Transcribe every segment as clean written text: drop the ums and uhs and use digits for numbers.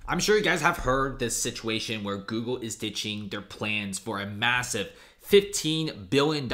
I'm sure you guys have heard this situation where Google is ditching their plans for a massive $15 billion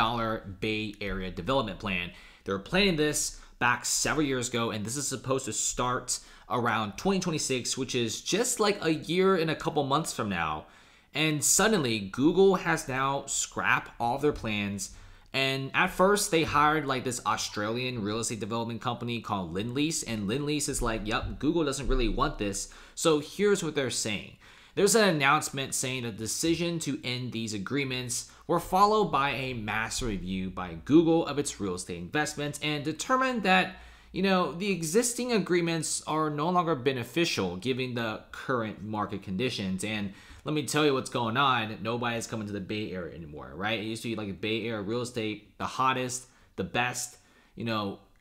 Bay Area development plan. They were planning this back several years ago, and this is supposed to start around 2026, which is just like a year and a couple months from now. And suddenly, Google has now scrapped all of their plans. And at first, they hired like this Australian real estate development company called Lendlease. And Lendlease is like, yep, Google doesn't really want this. So here's what they're saying. There's an announcement saying the decision to end these agreements were followed by a mass review by Google of its real estate investments and determined that, the existing agreements are no longer beneficial given the current market conditions. And let me tell you what's going on. Nobody's coming to the Bay Area anymore, right? It used to be like Bay Area real estate, the hottest, the best,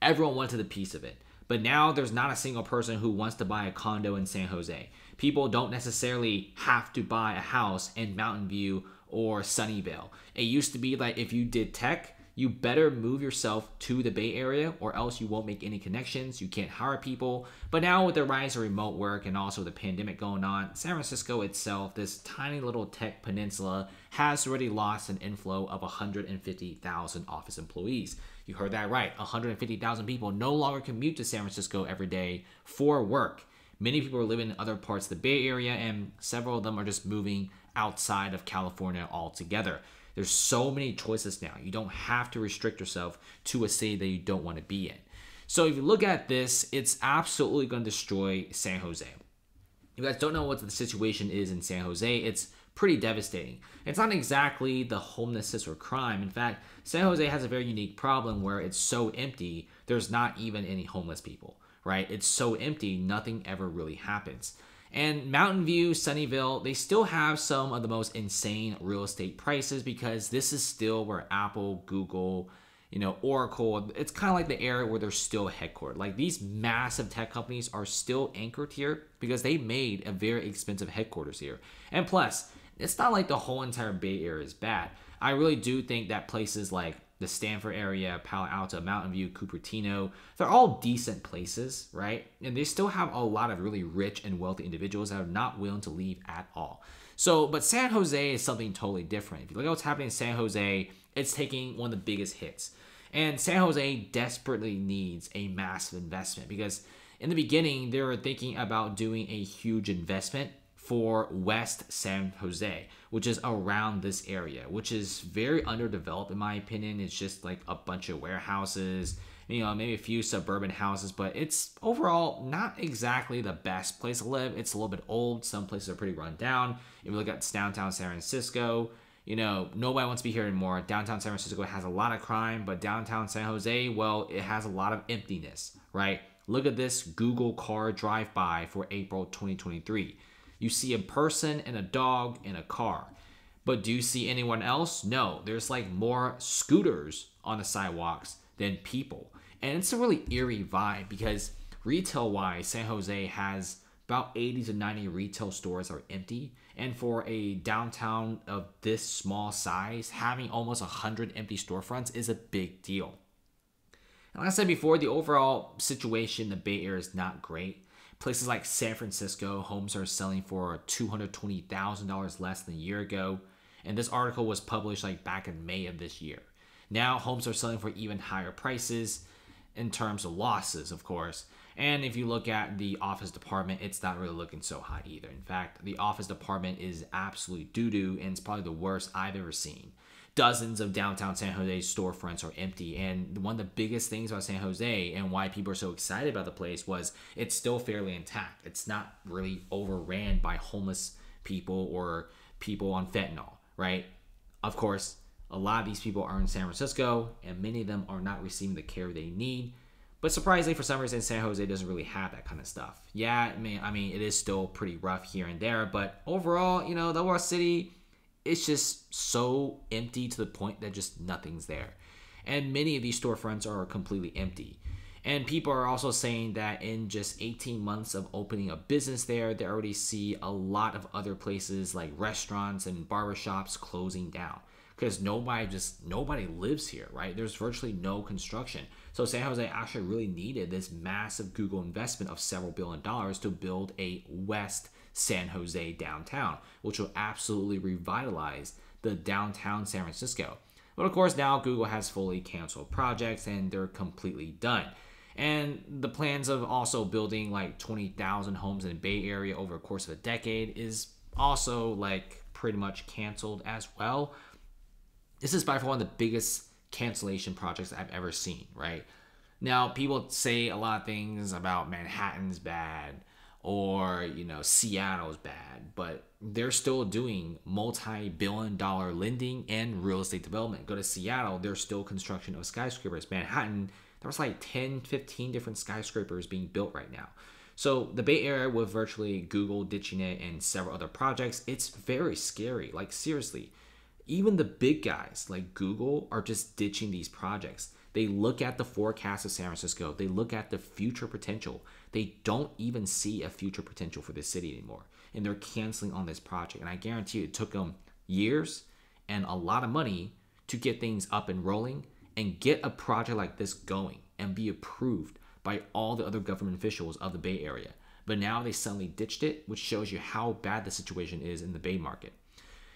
everyone wanted a piece of it. But now there's not a single person who wants to buy a condo in San Jose. People don't necessarily have to buy a house in Mountain View or Sunnyvale. It used to be like if you did tech, you better move yourself to the Bay Area or else you won't make any connections. You can't hire people. But now with the rise of remote work and also the pandemic going on, San Francisco itself, this tiny little tech peninsula, has already lost an inflow of 150,000 office employees. You heard that right. 150,000 people no longer commute to San Francisco every day for work. Many people are living in other parts of the Bay Area, and several of them are just moving outside of California altogether. There's so many choices now. You don't have to restrict yourself to a city that you don't want to be in. So if you look at this, it's absolutely going to destroy San Jose. You guys don't know what the situation is in San Jose. It's pretty devastating. It's not exactly the homelessness or crime. In fact, San Jose has a very unique problem where it's so empty, there's not even any homeless people, right? It's so empty, nothing ever really happens. And Mountain View, Sunnyvale, they still have some of the most insane real estate prices because this is still where Apple, Google, Oracle, it's kind of like the area where they're still headquartered. Like these massive tech companies are still anchored here because they made a very expensive headquarters here. And plus, it's not like the whole entire Bay Area is bad. I really do think that places like the Stanford area, Palo Alto, Mountain View, Cupertino, they're all decent places, right? And they still have a lot of really rich and wealthy individuals that are not willing to leave at all. So, but San Jose is something totally different. If you look at what's happening in San Jose, it's taking one of the biggest hits. And San Jose desperately needs a massive investment because in the beginning, they were thinking about doing a huge investment for West San Jose, which is around this area, which is very underdeveloped in my opinion. It's just like a bunch of warehouses, maybe a few suburban houses, but it's overall not exactly the best place to live. It's a little bit old. Some places are pretty run down. If you look at downtown San Francisco, nobody wants to be here anymore. Downtown San Francisco has a lot of crime, but downtown San Jose, well, it has a lot of emptiness, right? Look at this Google car drive-by for April 2023. You see a person and a dog in a car. But do you see anyone else? No, there's like more scooters on the sidewalks than people. And it's a really eerie vibe because retail-wise, San Jose has about 80 to 90 retail stores that are empty. And for a downtown of this small size, having almost 100 empty storefronts is a big deal. And like I said before, the overall situation in the Bay Area is not great. Places like San Francisco, homes are selling for $220,000 less than a year ago. And this article was published like back in May of this year. Now homes are selling for even higher prices in terms of losses, of course. And if you look at the office department, it's not really looking so hot either. In fact, the office department is absolutely doo-doo and it's probably the worst I've ever seen. Dozens of downtown San Jose storefronts are empty. And one of the biggest things about San Jose and why people are so excited about the place was it's still fairly intact. It's not really overran by homeless people or people on fentanyl, right? Of course, a lot of these people are in San Francisco and many of them are not receiving the care they need. But surprisingly, for some reason, San Jose doesn't really have that kind of stuff. Yeah, I mean, it is still pretty rough here and there. But overall, the overall city, it's just so empty to the point that just nothing's there. And many of these storefronts are completely empty. And people are also saying that in just 18 months of opening a business there, they already see a lot of other places like restaurants and barbershops closing down. Because nobody lives here, right? There's virtually no construction. So San Jose actually really needed this massive Google investment of several $billions to build a West San Jose downtown, which will absolutely revitalize the downtown San Francisco. But of course, now Google has fully canceled projects and they're completely done. And the plans of also building like 20,000 homes in the Bay Area over the course of a decade is also like pretty much canceled as well. This is by far one of the biggest cancellation projects I've ever seen, right? Now, people say a lot of things about Manhattan's bad or, Seattle's bad, but they're still doing multi-billion-dollar lending and real estate development. Go to Seattle, there's still construction of skyscrapers. Manhattan, there was like 10, 15 different skyscrapers being built right now. So the Bay Area, with virtually Google ditching it and several other projects, it's very scary. Like, seriously, even the big guys like Google are just ditching these projects. They look at the forecast of San Francisco. They look at the future potential. They don't even see a future potential for this city anymore. And they're canceling on this project. And I guarantee you it took them years and a lot of money to get things up and rolling and get a project like this going and be approved by all the other government officials of the Bay Area. But now they suddenly ditched it, which shows you how bad the situation is in the Bay market.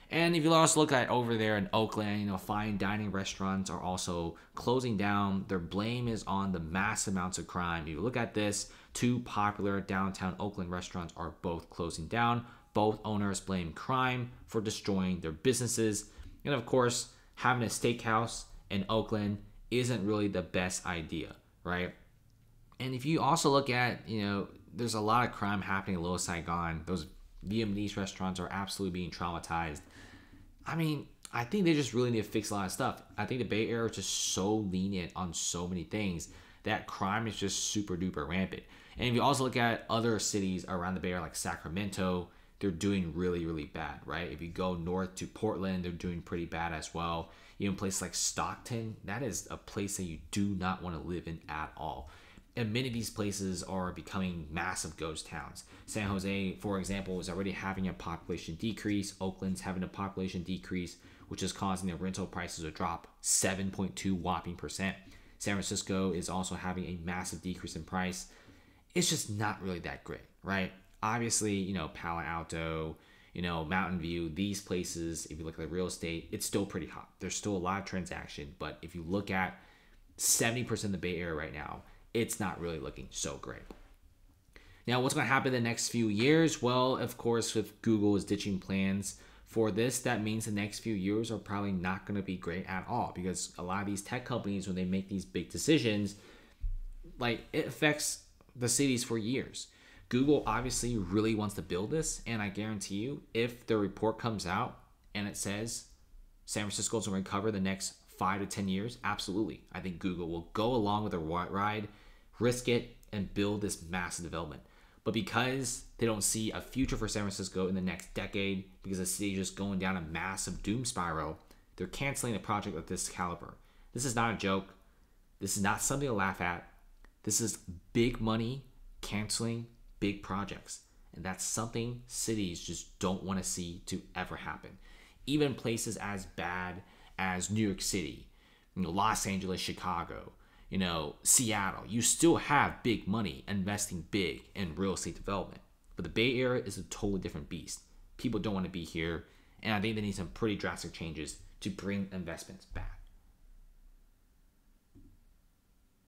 And if you also look at over there in Oakland, fine dining restaurants are also closing down. Their blame is on the mass amounts of crime. If you look at this, 2 popular downtown Oakland restaurants are both closing down. Both owners blame crime for destroying their businesses. And of course, having a steakhouse in Oakland isn't really the best idea, right? And if you also look at, there's a lot of crime happening in Little Saigon. Those Vietnamese restaurants are absolutely being traumatized. I mean, I think they just really need to fix a lot of stuff. I think the Bay Area is just so lenient on so many things that crime is just super duper rampant. And if you also look at other cities around the Bay Area like Sacramento, they're doing really, really bad, right? If you go north to Portland, they're doing pretty bad as well. Even places like Stockton, that is a place that you do not want to live in at all. And many of these places are becoming massive ghost towns. San Jose, for example, is already having a population decrease. Oakland's having a population decrease, which is causing their rental prices to drop 7.2 whopping percent. San Francisco is also having a massive decrease in price. It's just not really that great, right? Obviously, Palo Alto, Mountain View, these places, if you look at the real estate, it's still pretty hot. There's still a lot of transaction, but if you look at 70% of the Bay Area right now, it's not really looking so great. Now, what's going to happen in the next few years? Well, of course, if Google is ditching plans for this, that means the next few years are probably not going to be great at all, because a lot of these tech companies, when they make these big decisions, like, it affects the cities for years. Google obviously really wants to build this, and I guarantee you, if the report comes out and it says San Francisco is going to recover the next 5 to 10 years, absolutely. I think Google will go along with the ride, risk it, and build this massive development. But because they don't see a future for San Francisco in the next decade, because the city is just going down a massive doom spiral, they're canceling a project of this caliber. This is not a joke. This is not something to laugh at. This is big money canceling big projects. And that's something cities just don't want to see to ever happen. Even places as bad as New York City, Los Angeles, Chicago, Seattle, you still have big money investing big in real estate development. But the Bay Area is a totally different beast. People don't want to be here, and I think they need some pretty drastic changes to bring investments back.